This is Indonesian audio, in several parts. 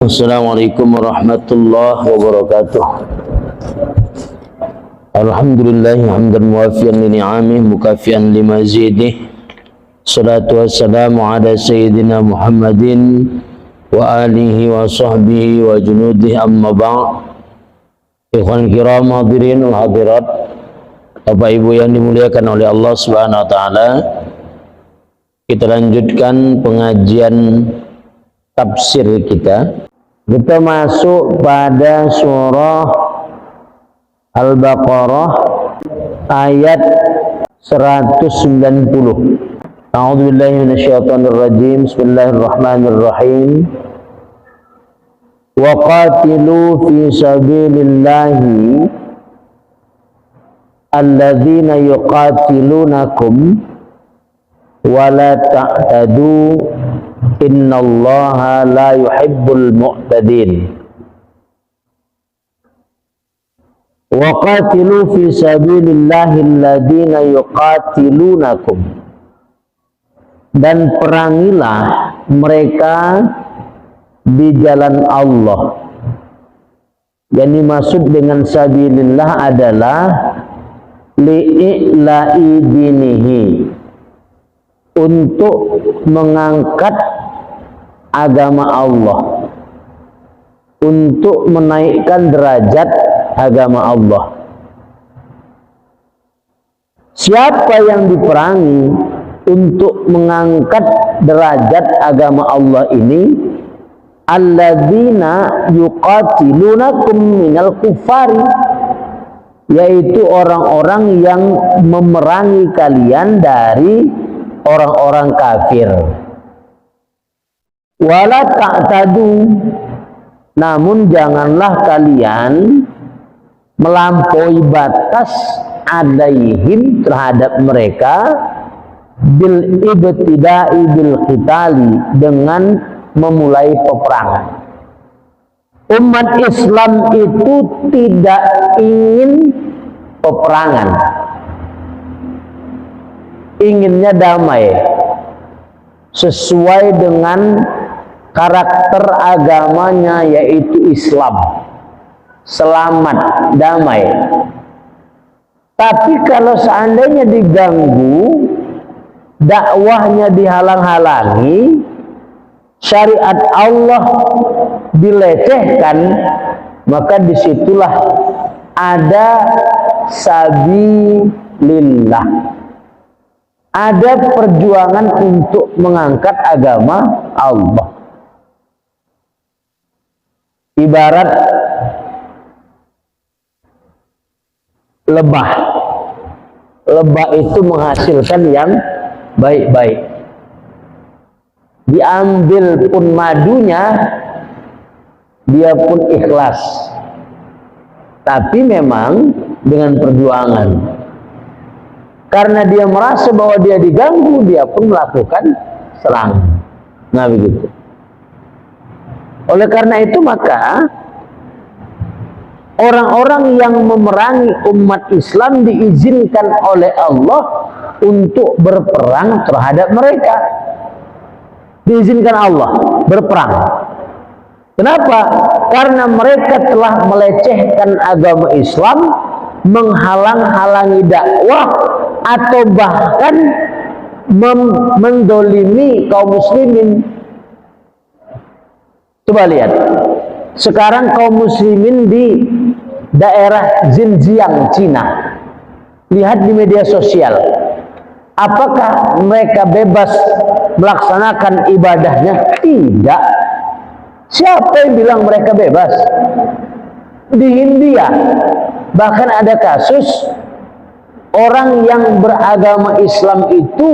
Assalamualaikum warahmatullahi wabarakatuh. Alhamdulillah hamdan muwafiyan li ni'amih mukafiyan li mazidih. Salatu wassalamu ala sayyidina Muhammadin wa alihi wa sahbihi wa junudihi amma ba'd. Ikhwan kiram hadirin wal hadirat, Bapak Ibu yang dimuliakan oleh Allah Subhanahu wa taala, kita lanjutkan pengajian tafsir kita. Kita masuk pada surah Al-Baqarah ayat 190. A'udzubillahi minasyaitonirrajim. Bismillahirrahmanirrahim. Wa qatilu fi sabilillahi alladzina yuqatilunakum wa la ta'tadu innallaha la yuhibbul mu'tadin. Wa qatilu fi sabilillahi alladzina yuqatilunakum, dan perangilah mereka di jalan Allah. Yang dimaksud dengan sabilillah adalah li'i'la'i dinihi, untuk mengangkat agama Allah, untuk menaikkan derajat agama Allah. Siapa yang diperangi untuk mengangkat derajat agama Allah ini? Alladzina yuqatilunakum minal kuffari, yaitu orang-orang yang memerangi kalian dari orang-orang kafir. Wala ta'tadu, namun janganlah kalian melampaui batas alaihim terhadap mereka bil ibtida'i bil qitali, dengan memulai peperangan. Umat Islam itu tidak ingin peperangan, inginnya damai sesuai dengan karakter agamanya, yaitu Islam, selamat, damai. Tapi kalau seandainya diganggu, dakwahnya dihalang-halangi, syariat Allah dilecehkan, maka disitulah ada sabilillah, ada perjuangan untuk mengangkat agama Allah. Ibarat lebah. Lebah itu menghasilkan yang baik-baik. Diambil pun madunya, dia pun ikhlas. Tapi memang dengan perjuangan. Karena dia merasa bahwa dia diganggu, dia pun melakukan serangan. Nah begitu. Oleh karena itu maka orang-orang yang memerangi umat Islam diizinkan oleh Allah untuk berperang terhadap mereka. Diizinkan Allah berperang. Kenapa? Karena mereka telah melecehkan agama Islam, menghalang-halangi dakwah, atau bahkan mendolimi kaum muslimin. Coba lihat, sekarang kaum muslimin di daerah Xinjiang, Cina, lihat di media sosial, apakah mereka bebas melaksanakan ibadahnya? Tidak. Siapa yang bilang mereka bebas? Di India bahkan ada kasus orang yang beragama Islam itu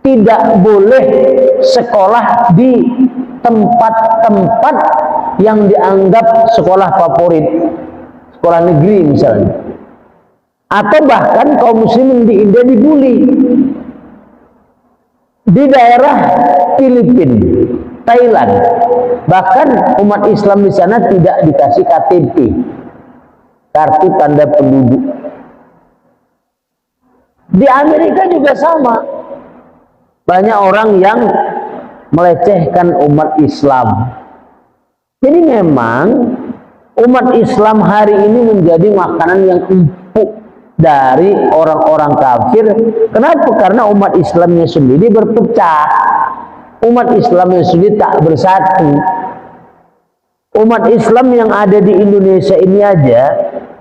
tidak boleh sekolah di tempat-tempat yang dianggap sekolah favorit, sekolah negeri misalnya. Atau bahkan kaum muslimin di India dibully. Di daerah Filipina, Thailand, bahkan umat Islam di sana tidak dikasih KTP, kartu tanda penduduk. Di Amerika juga sama. Banyak orang yang melecehkan umat Islam, memang umat Islam hari ini menjadi makanan yang empuk dari orang-orang kafir. Kenapa? Karena umat Islamnya sendiri berpecah. Umat Islamnya sendiri tak bersatu. Umat Islam yang ada di Indonesia ini aja,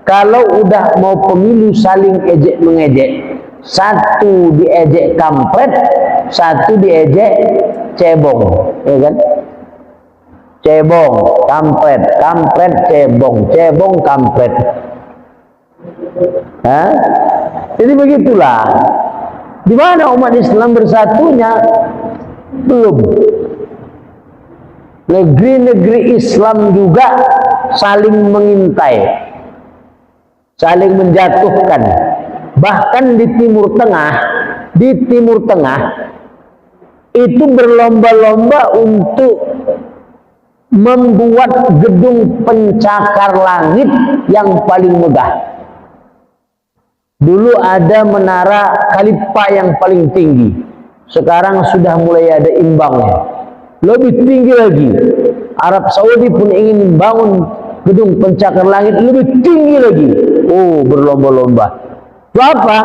kalau udah mau pemilu saling ejek mengejek. Satu diejek kampret, satu diejek cebong, ya kan? Cebong, kampret, kampret, cebong, cebong, kampret. Hah? Jadi begitulah. Di mana umat Islam bersatunya? Belum. Negeri-negeri Islam juga saling mengintai, saling menjatuhkan. Bahkan di Timur Tengah itu berlomba-lomba untuk membuat gedung pencakar langit yang paling megah. Dulu ada menara Khalifa yang paling tinggi, sekarang sudah mulai ada imbangnya, lebih tinggi lagi. Arab Saudi pun ingin membangun gedung pencakar langit lebih tinggi lagi. Oh, berlomba-lomba. Itu apa?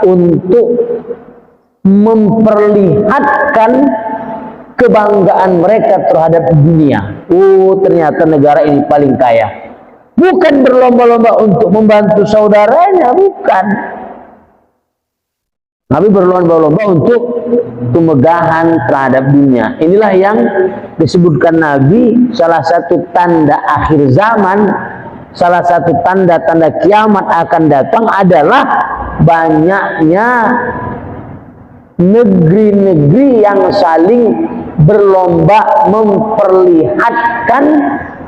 Untuk memperlihatkan kebanggaan mereka terhadap dunia. Oh, ternyata negara ini paling kaya. Bukan berlomba-lomba untuk membantu saudaranya, bukan. Tapi berlomba-lomba untuk kemegahan terhadap dunia. Inilah yang disebutkan Nabi, salah satu tanda akhir zaman, salah satu tanda-tanda kiamat akan datang adalah banyaknya negeri-negeri yang saling berlomba memperlihatkan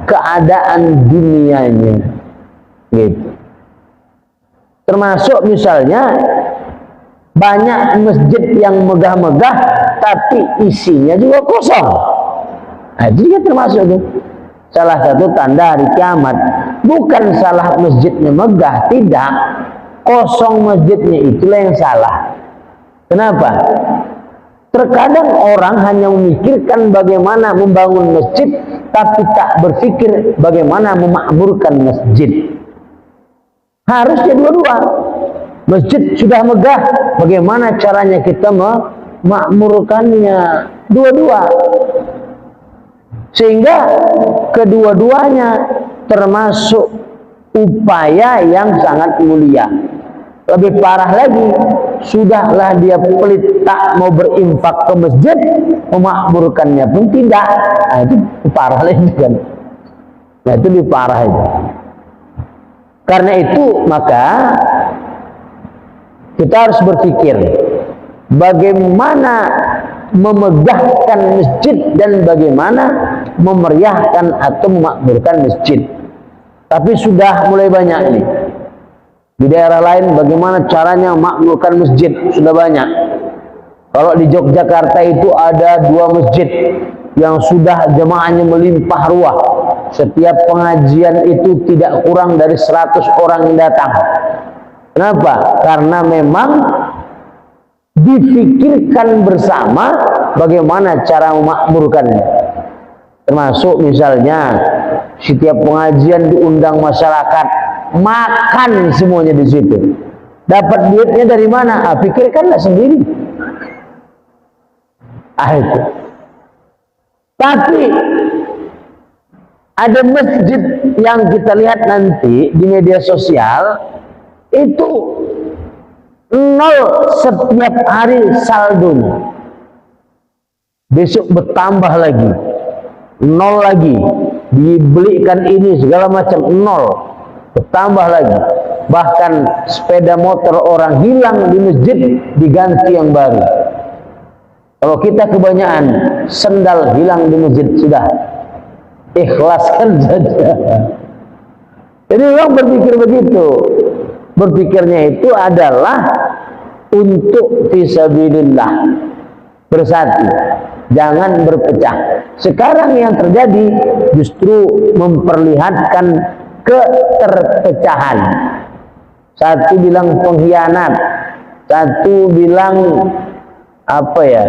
keadaan dunianya, gitu. Termasuk misalnya banyak masjid yang megah-megah tapi isinya juga kosong. Nah, itu juga termasuk tuh salah satu tanda hari kiamat. Bukan salah masjidnya megah, tidak, kosong masjidnya itulah yang salah. Kenapa? Terkadang orang hanya memikirkan bagaimana membangun masjid, tapi tak berpikir bagaimana memakmurkan masjid. Harusnya dua-dua. Masjid sudah megah, bagaimana caranya kita memakmurkannya? Dua-dua. Sehingga kedua-duanya termasuk upaya yang sangat mulia. Lebih parah lagi, sudahlah dia pelit, tak mau berinfak ke masjid, memakmurkannya pun tidak. Nah, itu parah lagi kan. Nah, itu lebih parah itu. Karena itu maka kita harus berpikir bagaimana memegahkan masjid dan bagaimana memeriahkan atau memakmurkan masjid. Tapi sudah mulai banyak nih. Di daerah lain bagaimana caranya memakmurkan masjid sudah banyak. Kalau di Yogyakarta itu ada 2 masjid yang sudah jemaahnya melimpah ruah. Setiap pengajian itu tidak kurang dari 100 orang yang datang. Kenapa? Karena memang difikirkan bersama bagaimana cara memakmurkannya. Termasuk misalnya setiap pengajian diundang masyarakat, makan semuanya di situ. Dapat duitnya dari mana? Pikirkanlah sendiri. Itu. Tapi ada masjid yang kita lihat nanti di media sosial itu 0 setiap hari saldonya. Besok bertambah lagi, 0 lagi, dibelikan ini segala macam, 0. Bertambah lagi, bahkan sepeda motor orang hilang di masjid diganti yang baru. Kalau kita kebanyakan sendal hilang di masjid, sudah ikhlaskan saja. Jadi orang berpikir begitu. Berpikirnya itu adalah untuk fisabilillah, bersatu, jangan berpecah. Sekarang yang terjadi justru memperlihatkan keterpecahan. Satu bilang pengkhianat, satu bilang apa ya,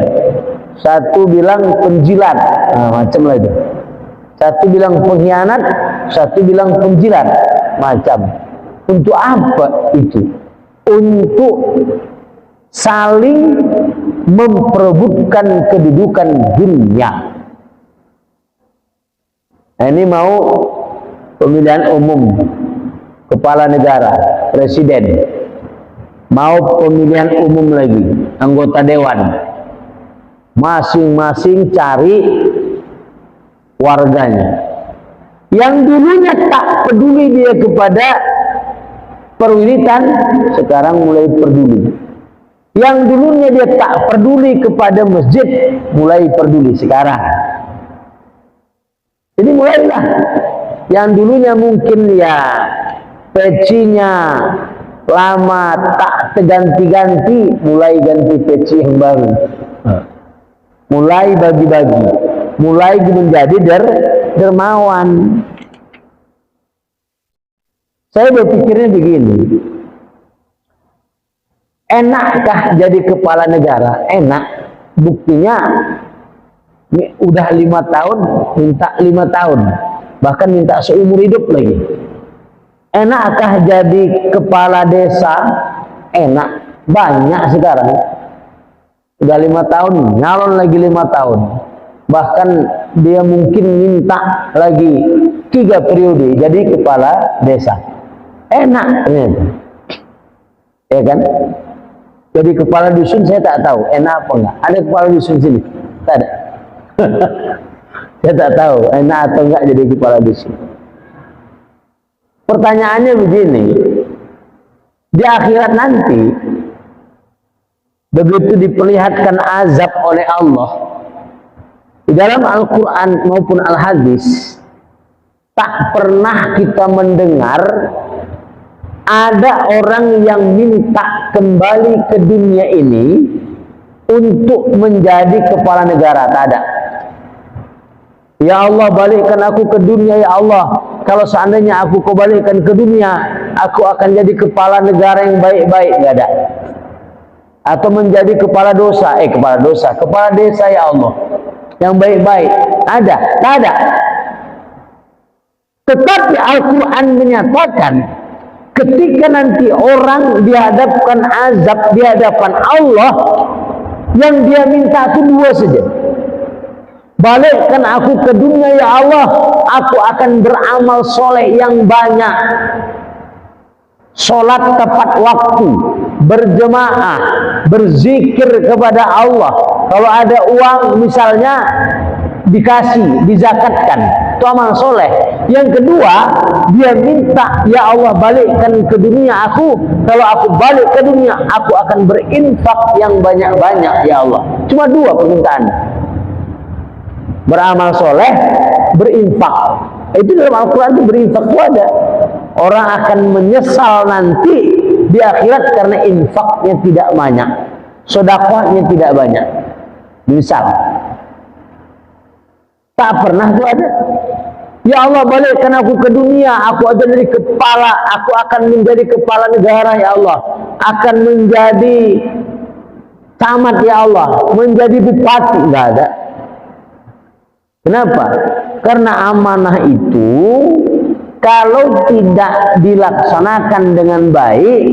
satu bilang penjilat, macam lah itu. Satu bilang pengkhianat, satu bilang penjilat. Macam. Untuk apa itu? Untuk saling memperebutkan kedudukan dunia. Nah, ini mau pemilihan umum kepala negara, presiden, mau pemilihan umum lagi, anggota dewan. Masing-masing cari warganya. Yang dulunya tak peduli dia kepada perwilitan, sekarang mulai peduli. Yang dulunya dia tak peduli kepada masjid, mulai peduli sekarang. Jadi mulailah. Yang dulunya mungkin ya pecinya lama tak terganti-ganti, mulai ganti peci yang baru. Mulai bagi-bagi, mulai menjadi dermawan. Saya berpikirnya begini, enakkah jadi kepala negara? Enak. Buktinya udah 5 tahun, minta 5 tahun, bahkan minta seumur hidup lagi. Enakkah jadi kepala desa? Enak. Banyak sekarang. Udah 5 tahun, nyalon lagi 5 tahun. Bahkan dia mungkin minta lagi 3 periode jadi kepala desa. Enak, ya kan? Jadi kepala dusun saya tak tahu enak apa enggak. Ada kepala dusun sini? Tak ada. Saya tak tahu enak atau enggak jadi kepala dusun. Pertanyaannya begini, di akhirat nanti begitu diperlihatkan azab oleh Allah di dalam Al-Quran maupun Al-Hadis, tak pernah kita mendengar ada orang yang minta kembali ke dunia ini untuk menjadi kepala negara. Tak ada. Ya Allah, balikkan aku ke dunia ya Allah. Kalau seandainya aku kau balikkan ke dunia, aku akan jadi kepala negara yang baik-baik. Tidak ada. Atau menjadi kepala kepala desa ya Allah yang baik-baik. Ada? Tak ada. Tetapi Al-Quran menyatakan ketika nanti orang dihadapkan azab di hadapan Allah, yang dia minta itu 2 saja. Balikkan aku ke dunia ya Allah, aku akan beramal soleh yang banyak, sholat tepat waktu, berjemaah, berzikir kepada Allah. Kalau ada uang misalnya dikasih, dizakatkan, itu amal soleh. Yang kedua, dia minta ya Allah balikkan ke dunia aku, kalau aku balik ke dunia aku akan berinfak yang banyak-banyak ya Allah. Cuma 2 permintaan, beramal soleh, berinfak. Itu dalam Al-Quran itu berinfak itu ada. Orang akan menyesal nanti di akhirat karena infaknya tidak banyak, sedekahnya tidak banyak. Misal tak pernah itu ada. Ya Allah balikkan aku ke dunia, aku akan jadi kepala, aku akan menjadi kepala negara ya Allah, akan menjadi camat ya Allah, menjadi bupati. Enggak ada. Kenapa? Karena amanah itu kalau tidak dilaksanakan dengan baik,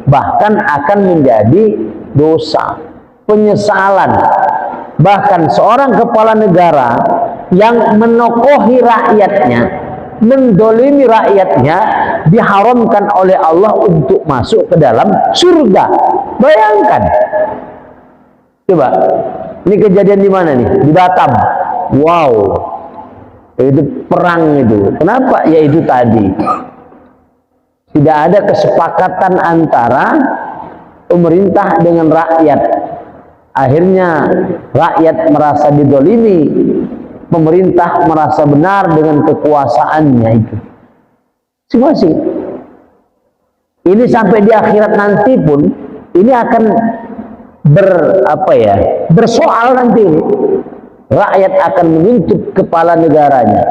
bahkan akan menjadi dosa, penyesalan. Bahkan seorang kepala negara yang menokohi rakyatnya, mendolimi rakyatnya, diharamkan oleh Allah untuk masuk ke dalam surga. Bayangkan. Coba, ini kejadian di mana nih? Di Batam. Wow, itu perang itu. Kenapa? Ya itu tadi, tidak ada kesepakatan antara pemerintah dengan rakyat. Akhirnya rakyat merasa didolimi, pemerintah merasa benar dengan kekuasaannya itu. Masing-masing. Ini sampai di akhirat nanti pun ini akan bersoal nanti ini. Rakyat akan menuntut kepala negaranya.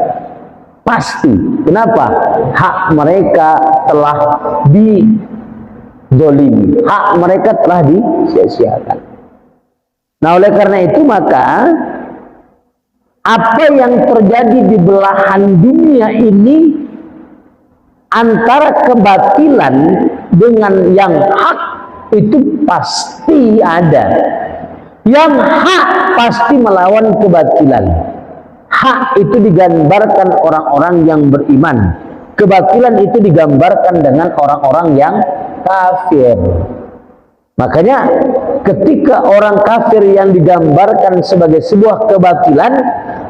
Pasti. Kenapa? Hak mereka telah didolimi. Hak mereka telah disia-siakan. Nah oleh karena itu maka apa yang terjadi di belahan dunia ini antara kebatilan dengan yang hak itu pasti ada. Yang hak pasti melawan kebatilan. Hak itu digambarkan orang-orang yang beriman. Kebatilan itu digambarkan dengan orang-orang yang kafir. Makanya ketika orang kafir yang digambarkan sebagai sebuah kebatilan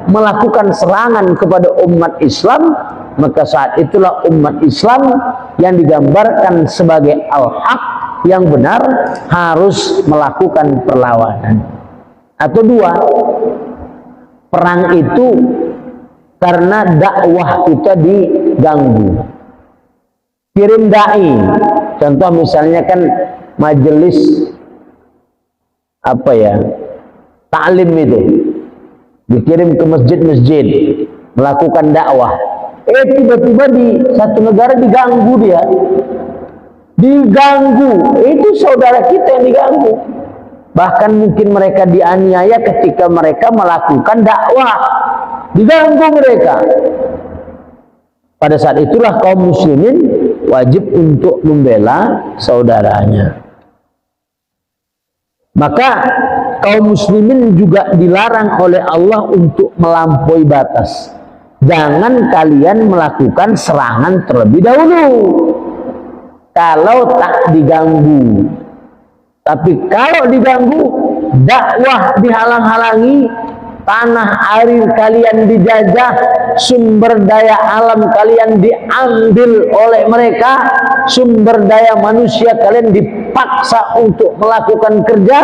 melakukan serangan kepada umat Islam, maka saat itulah umat Islam yang digambarkan sebagai al-haq yang benar harus melakukan perlawanan. Atau dua, perang itu karena dakwah kita diganggu. Kirim dai, contoh misalnya kan majelis taklim itu dikirim ke masjid-masjid melakukan dakwah. Tiba-tiba di satu negara diganggu dia. Diganggu, itu saudara kita yang diganggu. Bahkan mungkin mereka dianiaya ketika mereka melakukan dakwah. Diganggu mereka. Pada saat itulah kaum muslimin wajib untuk membela saudaranya. Maka kaum muslimin juga dilarang oleh Allah untuk melampaui batas. Jangan kalian melakukan serangan terlebih dahulu kalau tak diganggu. Tapi kalau diganggu, dakwah dihalang-halangi, tanah air kalian dijajah, sumber daya alam kalian diambil oleh mereka, sumber daya manusia kalian dipaksa untuk melakukan kerja,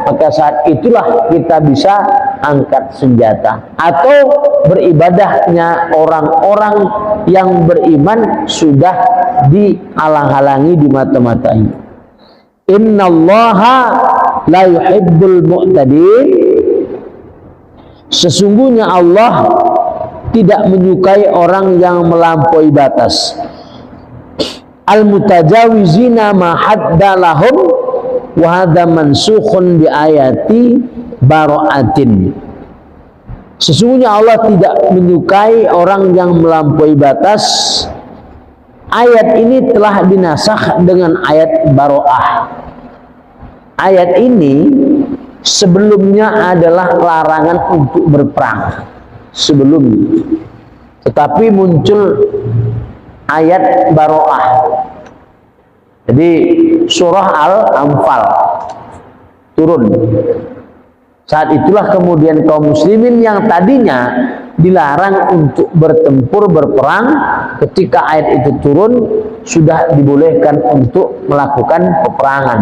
maka saat itulah kita bisa angkat senjata. Atau beribadahnya orang-orang yang beriman sudah dihalang-halangi, dimata-matai. Innallaha la yuhibbul mu'tadin. Sesungguhnya Allah tidak menyukai orang yang melampaui batas. Al-mutajawizina ma hadda lahum wa hadza mansukhun bi ayati bara'atin. Sesungguhnya Allah tidak menyukai orang yang melampaui batas. Ayat ini telah dinasakh dengan ayat bara'ah. Ayat ini sebelumnya adalah larangan untuk berperang sebelumnya, tetapi muncul ayat bara'ah. Jadi surah Al-Anfal turun. Saat itulah kemudian kaum muslimin yang tadinya dilarang untuk bertempur, berperang, ketika ayat itu turun sudah dibolehkan untuk melakukan peperangan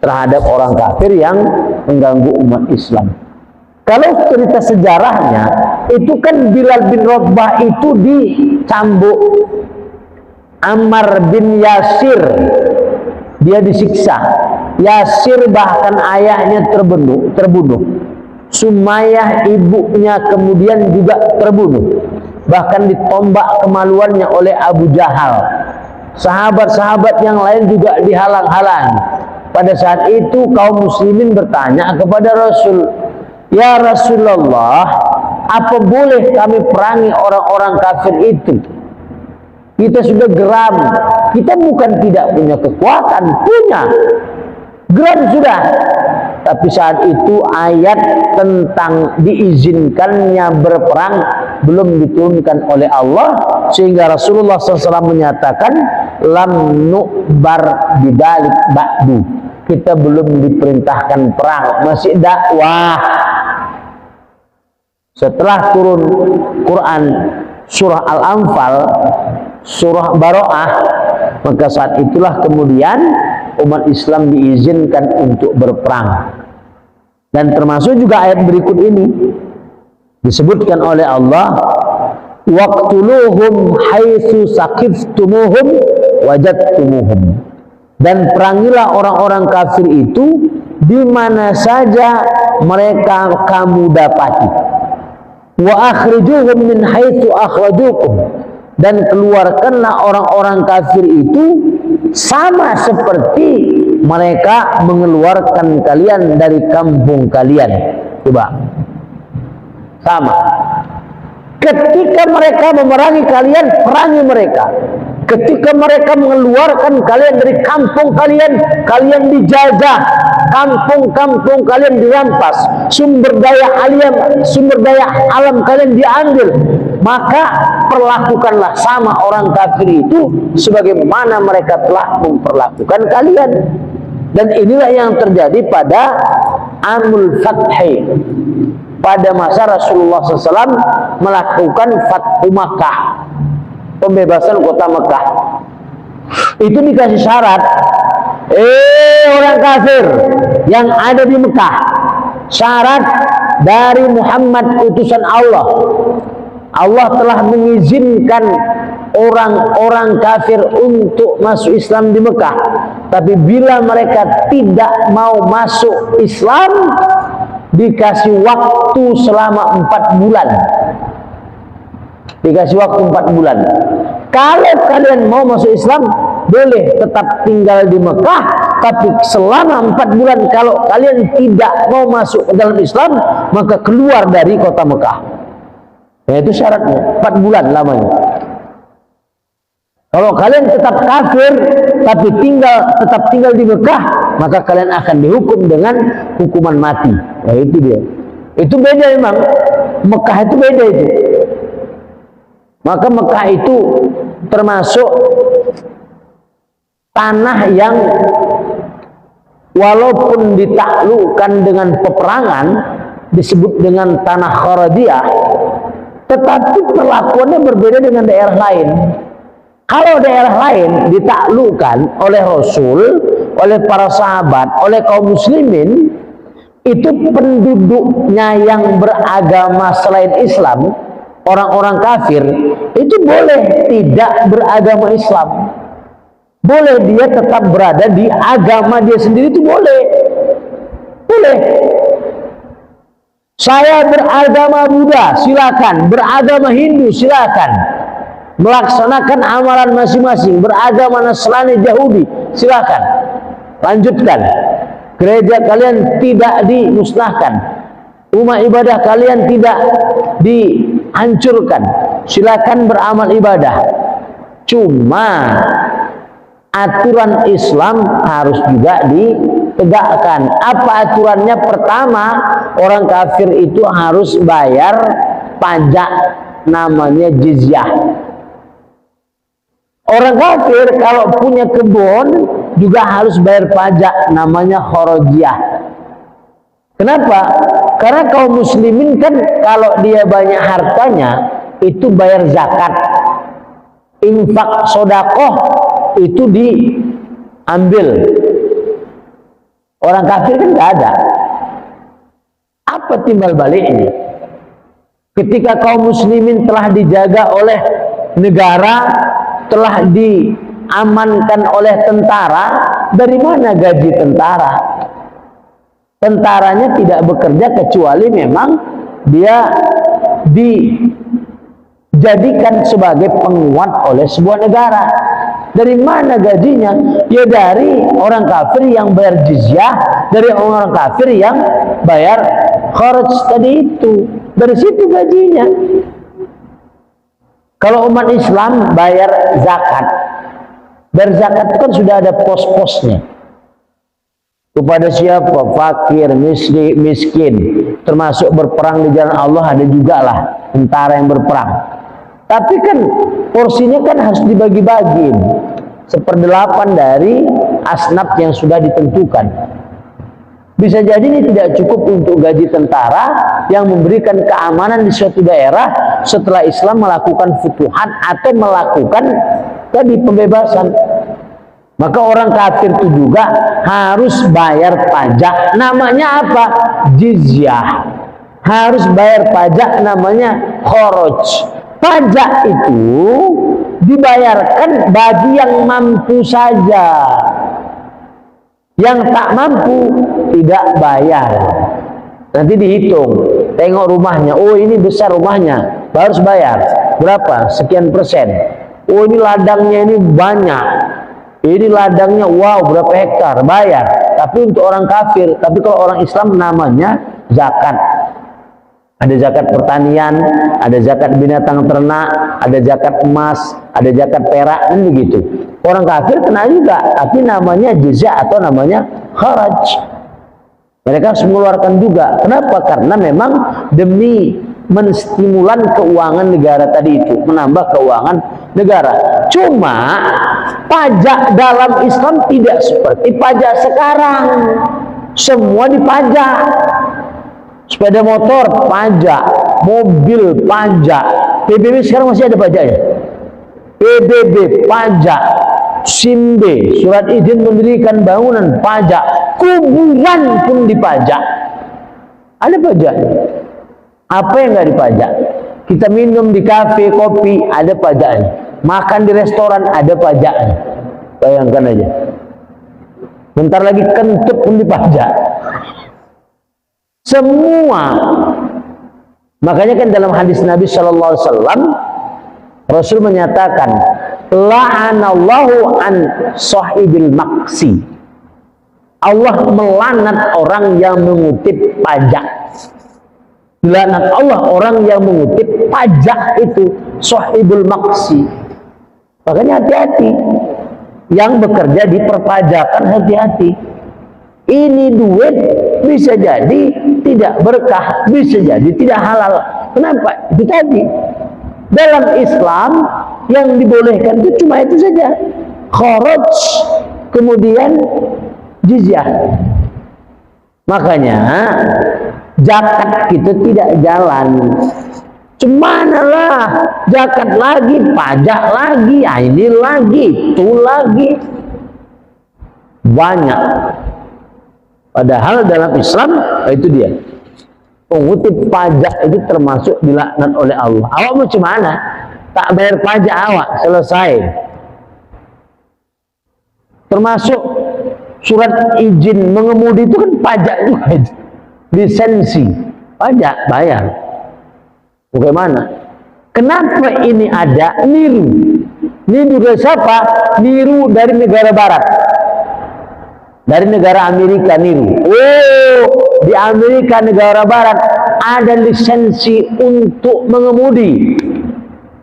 terhadap orang kafir yang mengganggu umat Islam. Kalau cerita sejarahnya, itu kan Bilal bin Rabah itu dicambuk, Ammar bin Yasir dia disiksa, Yasir bahkan ayahnya terbunuh, Sumayyah ibunya kemudian juga terbunuh, bahkan ditombak kemaluannya oleh Abu Jahal. Sahabat-sahabat yang lain juga dihalang-halangi. Pada saat itu kaum muslimin bertanya kepada Rasul, "Ya Rasulullah, apa boleh kami perangi orang-orang kafir itu? Kita sudah geram, kita bukan tidak punya kekuatan, punya, geram sudah." Tapi saat itu ayat tentang diizinkannya berperang belum diturunkan oleh Allah, sehingga Rasulullah SAW menyatakan, "Lam nu'bar bidalik ba'du." Kita belum diperintahkan perang, masih dakwah. Setelah turun Quran surah Al-Anfal, surah Bara'ah, maka saat itulah kemudian umat Islam diizinkan untuk berperang. Dan termasuk juga ayat berikut ini disebutkan oleh Allah, waqtuluhum haitsu saqiftumuhum wajadtumuhum. Dan perangilah orang-orang kafir itu di mana saja mereka kamu dapati. Wa akhrijuhum min haitsu akhrajukum. Dan keluarkanlah orang-orang kafir itu sama seperti mereka mengeluarkan kalian dari kampung kalian. Coba, sama. Ketika mereka memerangi kalian, perangi mereka. Ketika mereka mengeluarkan kalian dari kampung kalian, kalian dijajah, kampung-kampung kalian dirampas, sumber daya alam kalian diambil, maka perlakukanlah sama orang kafir itu sebagaimana mereka telah memperlakukan kalian. Dan inilah yang terjadi pada Amul Fathi, pada masa Rasulullah SAW melakukan Fathu Makkah, pembebasan kota Mekah. Itu dikasih syarat, orang kafir yang ada di Mekah, syarat dari Muhammad utusan Allah. Allah telah mengizinkan orang-orang kafir untuk masuk Islam di Mekah, tapi bila mereka tidak mau masuk Islam, dikasih waktu selama 4 bulan. Dikasih waktu 4 bulan. Kalau kalian mau masuk Islam, boleh tetap tinggal di Mekah, tapi selama 4 bulan kalau kalian tidak mau masuk ke dalam Islam, maka keluar dari kota Mekah. Ya, itu syaratnya, 4 bulan lamanya. Kalau kalian tetap kafir tapi tetap tinggal di Mekah, maka kalian akan dihukum dengan hukuman mati. Ya, itu dia. Itu beda memang. Mekah itu beda itu. Maka Mekah itu termasuk tanah yang walaupun ditaklukkan dengan peperangan, disebut dengan tanah Kharadiyah, tetapi perlakuannya berbeda dengan daerah lain. Kalau daerah lain ditaklukkan oleh Rasul, oleh para sahabat, oleh kaum muslimin, itu penduduknya yang beragama selain Islam, orang-orang kafir, itu boleh tidak beragama Islam. Boleh dia tetap berada di agama dia sendiri, itu boleh. Boleh. Saya beragama Buddha, silakan. Beragama Hindu, silakan. Melaksanakan amalan masing-masing. Beragama Nasrani, Yahudi, silakan. Lanjutkan. Gereja kalian tidak dimusnahkan. Rumah ibadah kalian tidak dihancurkan. Silakan beramal ibadah. Cuma aturan Islam harus juga ditegakkan. Apa aturannya? Pertama, orang kafir itu harus bayar pajak, namanya jizyah. Orang kafir kalau punya kebun juga harus bayar pajak, namanya kharajiyah. Kenapa? Karena kaum muslimin kan kalau dia banyak hartanya itu bayar zakat, infak, sodakoh itu diambil. Orang kafir kan nggak ada. Apa timbal baliknya? Ketika kaum muslimin telah dijaga oleh negara, telah diamankan oleh tentara, dari mana gaji tentara? Tentaranya tidak bekerja kecuali memang dia dijadikan sebagai penguat oleh sebuah negara. Dari mana gajinya? Ya dari orang kafir yang bayar jizyah, dari orang kafir yang bayar kharaj tadi itu. Dari situ gajinya. Kalau umat Islam bayar zakat, bayar zakat itu kan sudah ada pos-posnya. Kepada siapa? Fakir, miskin, termasuk berperang di jalan Allah, ada juga lah tentara yang berperang. Tapi kan porsinya kan harus dibagi-bagi, 1/8 dari asnaf yang sudah ditentukan. Bisa jadi ini tidak cukup untuk gaji tentara yang memberikan keamanan di suatu daerah setelah Islam melakukan futuhat atau melakukan tadi pembebasan. Maka orang kafir itu juga harus bayar pajak, namanya apa? Jizyah. Harus bayar pajak, namanya kharaj. Pajak itu dibayarkan bagi yang mampu saja. Yang tak mampu tidak bayar. Nanti dihitung, tengok rumahnya. Oh, ini besar rumahnya, harus bayar berapa? Sekian persen. Oh, ini ladangnya ini banyak. Ini ladangnya wow berapa hektar, bayar. Tapi untuk orang kafir, tapi kalau orang Islam namanya zakat. Ada zakat pertanian, ada zakat binatang ternak, ada zakat emas, ada zakat perak, dan begitu. Orang kafir kena juga, tapi namanya jizya atau namanya kharaj. Mereka harus mengeluarkan juga. Kenapa? Karena memang demi menstimulan keuangan negara tadi itu, menambah keuangan negara. Cuma pajak dalam Islam tidak seperti pajak sekarang. Semua dipajak. Sepeda motor pajak, mobil pajak, PBB sekarang masih ada pajaknya. PBB pajak, SIMB, surat izin mendirikan bangunan pajak, kuburan pun dipajak. Ada pajak. Apa yang nggak dipajak? Kita minum di kafe kopi ada pajaknya, makan di restoran ada pajaknya. Bayangkan aja. Bentar lagi kentut pun dipajak. Semua. Makanya kan dalam hadis Nabi Shallallahu Alaihi Wasallam, Rasul menyatakan, la'anallahu an sahibil maksi. Allah melanat orang yang mengutip pajak. Laknat Allah orang yang mengutip pajak itu, sahibul maksi. Makanya hati-hati. Yang bekerja di perpajakan hati-hati. Ini duit bisa jadi tidak berkah, bisa jadi tidak halal. Kenapa? Itu tadi. Dalam Islam yang dibolehkan itu cuma itu saja. Kharaj, kemudian jizyah. Makanya zakat kita tidak jalan. Cemanalah zakat lagi, pajak lagi, ini lagi, itu lagi. Banyak. Padahal dalam Islam itu dia. Pengutip pajak itu termasuk dilaknat oleh Allah. Awak mau cemana? Tak bayar pajak awak, selesai. Termasuk surat izin mengemudi itu kan pajak juga. Lisensi, pajak bayar. Bagaimana? Kenapa ini ada? Niru. Niru dari siapa? Niru dari negara barat. Dari negara Amerika niru. Oh, di Amerika negara barat ada lisensi untuk mengemudi.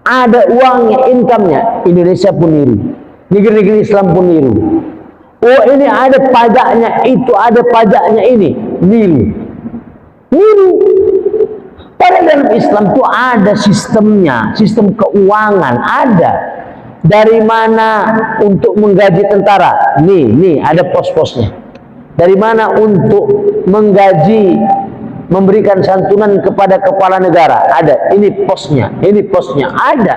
Ada uangnya, income-nya. Indonesia pun niru. Negeri-negeri Islam pun niru. Oh, ini ada pajaknya, itu ada pajaknya ini. Niru. Niru. Pada dalam Islam itu ada sistemnya, sistem keuangan ada. Dari mana untuk menggaji tentara? Nih ada pos-posnya. Dari mana untuk menggaji, memberikan santunan kepada kepala negara? Ada. Ini posnya ada.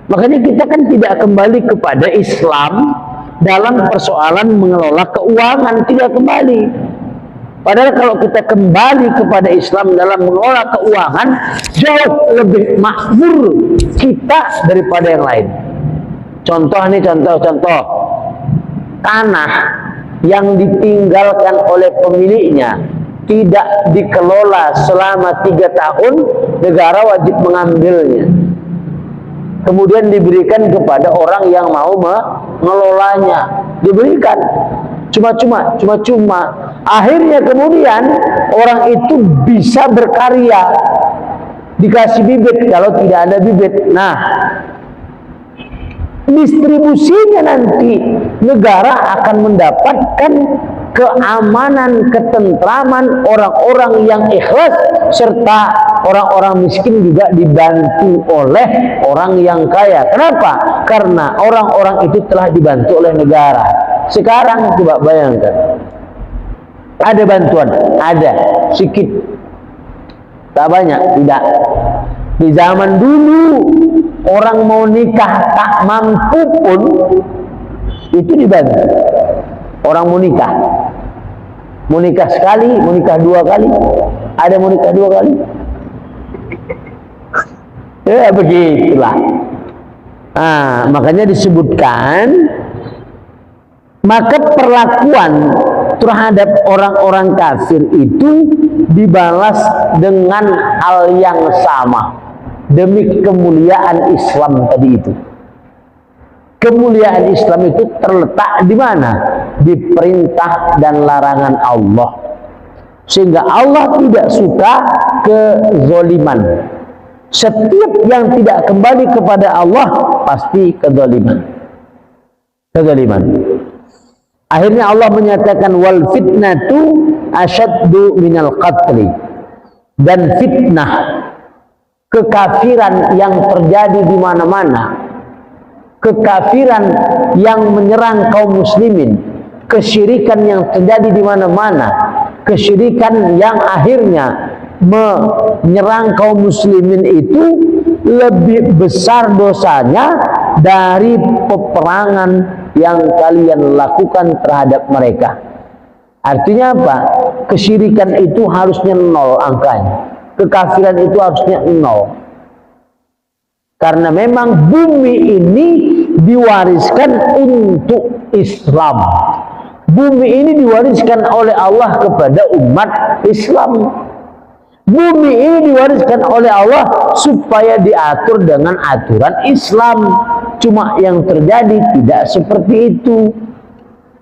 Makanya kita kan tidak kembali kepada Islam dalam persoalan mengelola keuangan, tidak kembali. Padahal kalau kita kembali kepada Islam dalam mengelola keuangan, jauh lebih makmur kita daripada yang lain. Contoh nih, contoh tanah yang ditinggalkan oleh pemiliknya tidak dikelola selama 3 tahun, negara wajib mengambilnya. Kemudian diberikan kepada orang yang mau mengelolanya. Diberikan cuma-cuma. Akhirnya kemudian orang itu bisa berkarya, dikasih bibit kalau tidak ada bibit. Nah, distribusinya nanti negara akan mendapatkan keamanan, ketentraman, orang-orang yang ikhlas, serta orang-orang miskin juga dibantu oleh orang yang kaya. Kenapa? Karena orang-orang itu telah dibantu oleh negara. Sekarang coba bayangkan, ada bantuan, ada sedikit, tak banyak, tidak. Di zaman dulu orang mau nikah tak mampu pun itu dibantu. Orang mau nikah sekali, mau nikah 2 kali, ada mau nikah 2 kali. Ya begitulah. Nah, makanya disebutkan, maka perlakuan terhadap orang-orang kafir itu dibalas dengan hal yang sama demi kemuliaan Islam tadi itu. Kemuliaan Islam itu terletak di mana? Di perintah dan larangan Allah. Sehingga Allah tidak suka kezoliman. Setiap yang tidak kembali kepada Allah pasti kezoliman. Akhirnya Allah menyatakan wal fitnatu asyaddu minal qatli. Dan fitnah, kekafiran yang terjadi di mana-mana, kekafiran yang menyerang kaum muslimin, kesyirikan yang terjadi di mana-mana, kesyirikan yang akhirnya menyerang kaum muslimin itu lebih besar dosanya dari peperangan yang kalian lakukan terhadap mereka. Artinya apa? Kesyirikan itu harusnya 0 angkanya, kekafiran itu harusnya 0. Karena memang bumi ini diwariskan untuk Islam. Bumi ini diwariskan oleh Allah kepada umat Islam. Bumi ini diwariskan oleh Allah supaya diatur dengan aturan Islam. Cuma yang terjadi tidak seperti itu.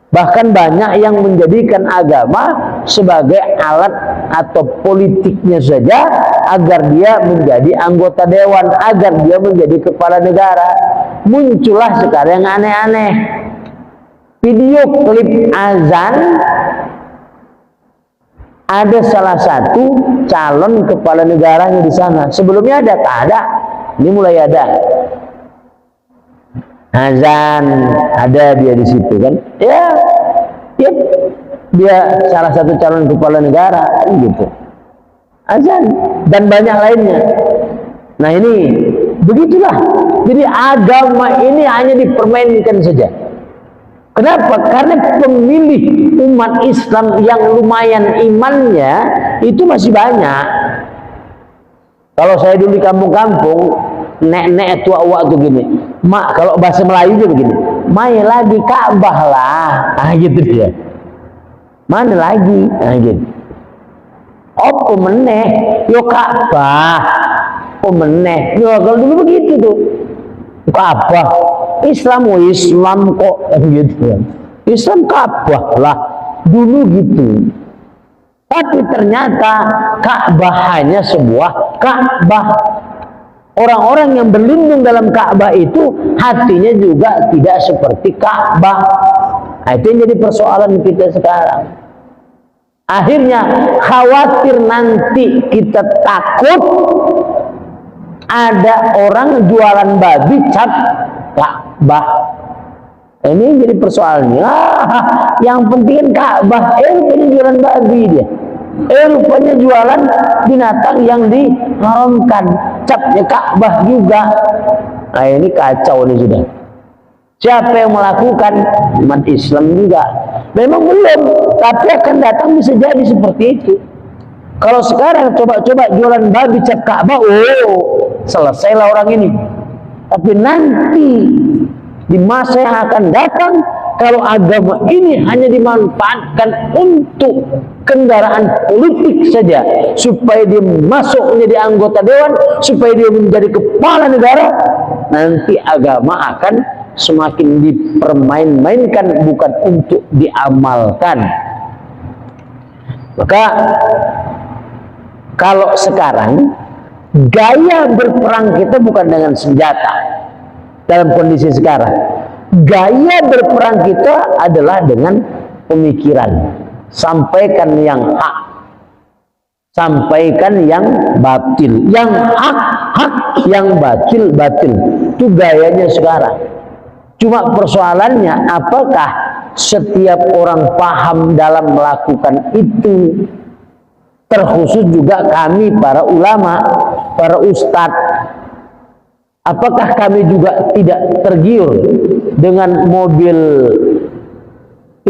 Bahkan banyak yang menjadikan agama sebagai alat atau politiknya saja agar dia menjadi anggota dewan, agar dia menjadi kepala negara. Muncullah sekarang yang aneh-aneh. Video klip azan, ada salah satu calon kepala negaranya di sana. Sebelumnya ada, tak ada. Ini mulai ada. Azan, ada dia di situ kan? Ya, dia salah satu calon kepala negara, gitu. Azan dan banyak lainnya. Nah ini begitulah. Jadi agama ini hanya dipermainkan saja. Kenapa? Karena pemilih umat Islam yang lumayan imannya itu masih banyak. Kalau saya dulu di kampung-kampung, nek-nek tua-tua tuh gini, mak, kalau bahasa Melayu dia begini, main lagi Ka'bah lah, gitu dia. Mana lagi? Gitu. Apa meneh? Yo Ka'bah. Oh meneh. Yo kalau dulu begitu tuh. Ka'bah. Islam kok gitu. Islam Ka'bah lah. Dulu gitu. Tapi ternyata Ka'bah hanya sebuah Ka'bah. Orang-orang yang berlindung dalam Ka'bah itu hatinya juga tidak seperti Ka'bah. Nah, itu yang jadi persoalan kita sekarang. Akhirnya khawatir nanti kita takut ada orang jualan babi cap Ka'bah. Ini yang jadi persoalannya. Yang penting Ka'bah, rupanya jualan babi dia. Rupanya jualan binatang yang diharamkan. Capnya Ka'bah juga. Nah ini kacau ini sudah. Siapa yang melakukan? Umat Islam juga. Memang belum, tapi akan datang bisa jadi seperti itu. Kalau sekarang coba-coba jualan babi cap Ka'bah, selesailah orang ini. Tapi nanti di masa yang akan datang, kalau agama ini hanya dimanfaatkan untuk kendaraan politik saja, supaya dia masuk menjadi anggota dewan, supaya dia menjadi kepala negara, nanti agama akan semakin dipermain-mainkan, bukan untuk diamalkan. Maka kalau sekarang gaya berperang kita bukan dengan senjata. Dalam kondisi sekarang, gaya berperang kita adalah dengan pemikiran. Sampaikan yang hak, sampaikan yang batil. Yang hak, yang batil. Itu gayanya sekarang. Cuma persoalannya, apakah setiap orang paham dalam melakukan itu? Terkhusus juga kami para ulama, para ustadz. Apakah kami juga tidak tergiur dengan mobil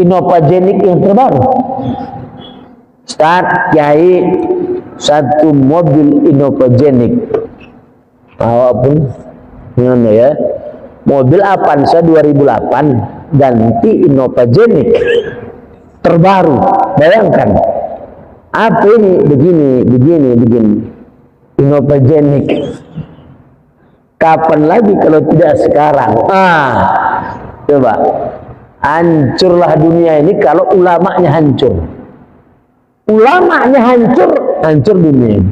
Innovagenik yang terbaru? Ustadz, Kiai, satu mobil Innovagenik. Walaupun gimana ya? Mobil Avanza 2008 ganti Innovagenik terbaru. Bayangkan, apa ini? Begini Innovagenik. Kapan lagi kalau tidak sekarang? Coba, hancurlah dunia ini kalau ulamanya hancur. Ulamanya hancur dunia ini.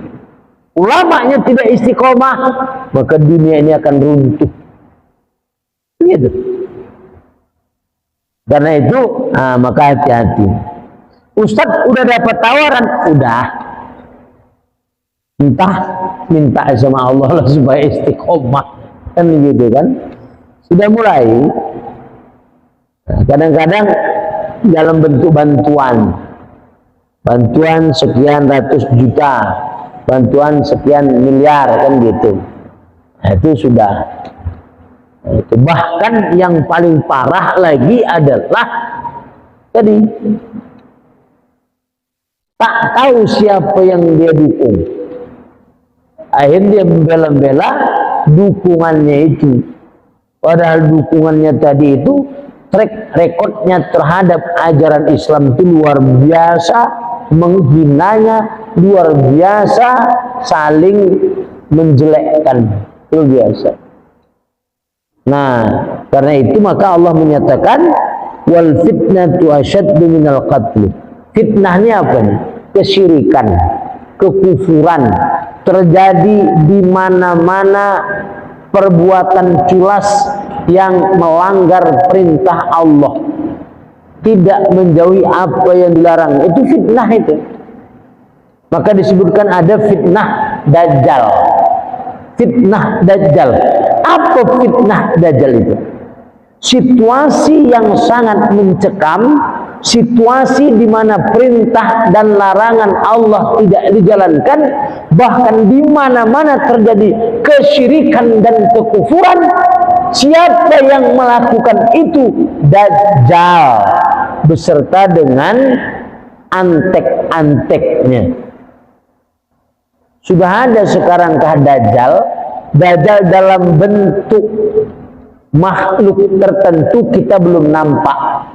Ulamanya tidak istiqomah, maka dunia ini akan runtuh. Gitu. Karena itu, maka hati-hati. Ustadz udah dapat tawaran, udah. Entah minta sama Allah lah supaya istiqomah, kan gitu kan? Sudah mulai. Kadang-kadang dalam bentuk bantuan sekian ratus juta, bantuan sekian miliar, kan gitu. Nah, itu sudah. Itu. Bahkan yang paling parah lagi adalah tadi tak tahu siapa yang dia dukung. Akhirnya dia membela-bela dukungannya itu. Padahal dukungannya tadi itu track recordnya terhadap ajaran Islam itu luar biasa, menghinanya luar biasa, saling menjelekkan luar biasa. Nah, karena itu maka Allah menyatakan wal fitnatu asyaddu minal qatl. Fitnahnya apa nih? Kesyirikan, kekufuran terjadi di mana-mana, perbuatan culas yang melanggar perintah Allah, tidak menjauhi apa yang dilarang, itu fitnah itu. Maka disebutkan ada fitnah dajjal. Fitnah dajjal. Apa fitnah dajjal itu? Situasi yang sangat mencekam, situasi di mana perintah dan larangan Allah tidak dijalankan, bahkan di mana-mana terjadi kesyirikan dan kekufuran. Siapa yang melakukan itu? Dajjal beserta dengan antek-anteknya. Sudah ada sekarangkah Dajjal? Dajjal dalam bentuk makhluk tertentu kita belum nampak.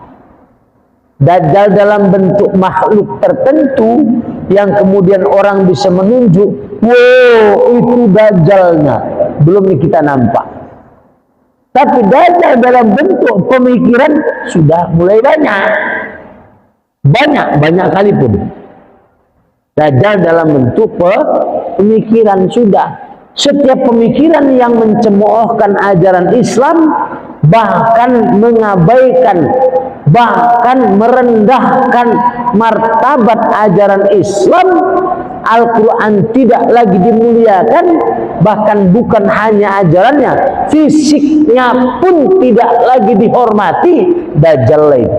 Dajjal dalam bentuk makhluk tertentu yang kemudian orang bisa menunjuk, wow itu Dajjalnya, belum kita nampak. Tapi Dajjal dalam bentuk pemikiran sudah mulai banyak kali pun. Dajjal dalam bentuk pemikiran sudah. Setiap pemikiran yang mencemoohkan ajaran Islam, bahkan mengabaikan, bahkan merendahkan martabat ajaran Islam, Al-Quran tidak lagi dimuliakan, bahkan bukan hanya ajarannya, fisiknya pun tidak lagi dihormati. Dajjal lain.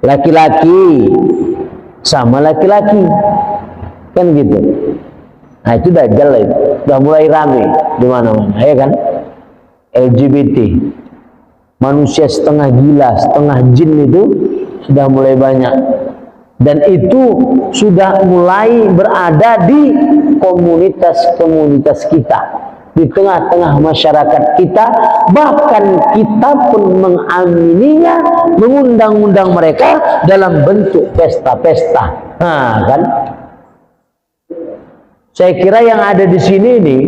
Laki-laki sama laki-laki, kan gitu. Nah itu Dajjal lain. Sudah mulai rame di mana-mana, ya kan? LGBT, manusia setengah gila, setengah jin itu sudah mulai banyak. Dan itu sudah mulai berada di komunitas-komunitas kita, di tengah-tengah masyarakat kita, bahkan kita pun mengamininya, mengundang-undang mereka dalam bentuk pesta-pesta. Nah, kan? Saya kira yang ada di sini ini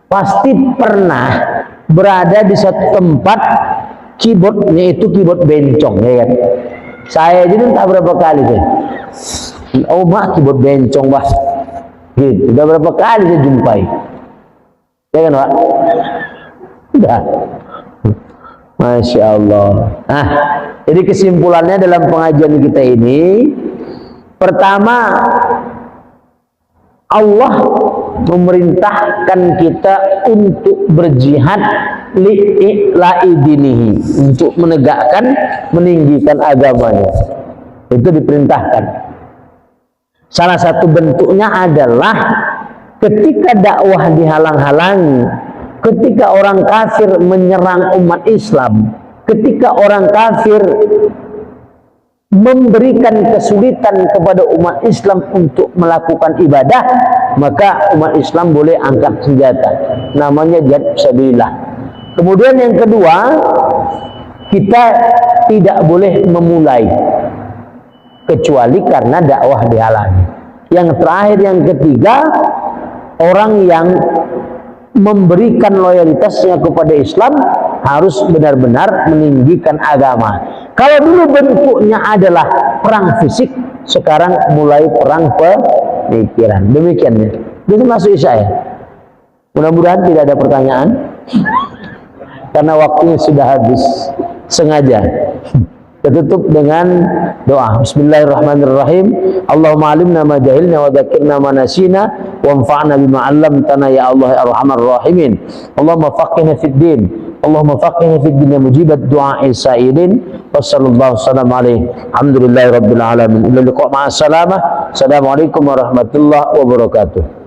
pasti pernah berada di satu tempat keyboardnya itu keyboard bencong, ya kan? Saya jadi entah berapa kali saya. Oh mak keyboard bencong bah, gitu. Udah berapa kali saya jumpai, ya kan Pak? Udah, Masya Allah. Nah, jadi kesimpulannya dalam pengajian kita ini, pertama, Allah memerintahkan kita untuk berjihad li'i'la'i dinihi, untuk menegakkan, meninggikan agamanya. Itu diperintahkan. Salah satu bentuknya adalah ketika dakwah dihalang-halangi, ketika orang kafir menyerang umat Islam, ketika orang kafir memberikan kesulitan kepada umat Islam untuk melakukan ibadah, maka umat Islam boleh angkat senjata, namanya jihad fisabilillah. Kemudian yang kedua, kita tidak boleh memulai kecuali karena dakwah dihalangi. Yang terakhir, yang ketiga, orang yang memberikan loyalitasnya kepada Islam harus benar-benar meninggikan agama. Kalau dulu bentuknya adalah perang fisik, sekarang mulai perang pemikiran. Demikiannya. Itu masuk isya ya. Mudah-mudahan tidak ada pertanyaan. Karena waktunya sudah habis. Sengaja. Kita tutup dengan doa. Bismillahirrahmanirrahim. Allahumma alimna ma jahilna wa dzakirna ma nasina wanfa'na bima 'allamtana ya Allah ya arhamar rahimin. Allahumma faqihna fid din. Allahumma faqihna fid din mujibat du'a'i sa'ilin. Wassallallahu wasallam alaihi. Alhamdulillahirabbil alamin. Ila liqa' ma'as salamah. Assalamualaikum warahmatullahi wabarakatuh.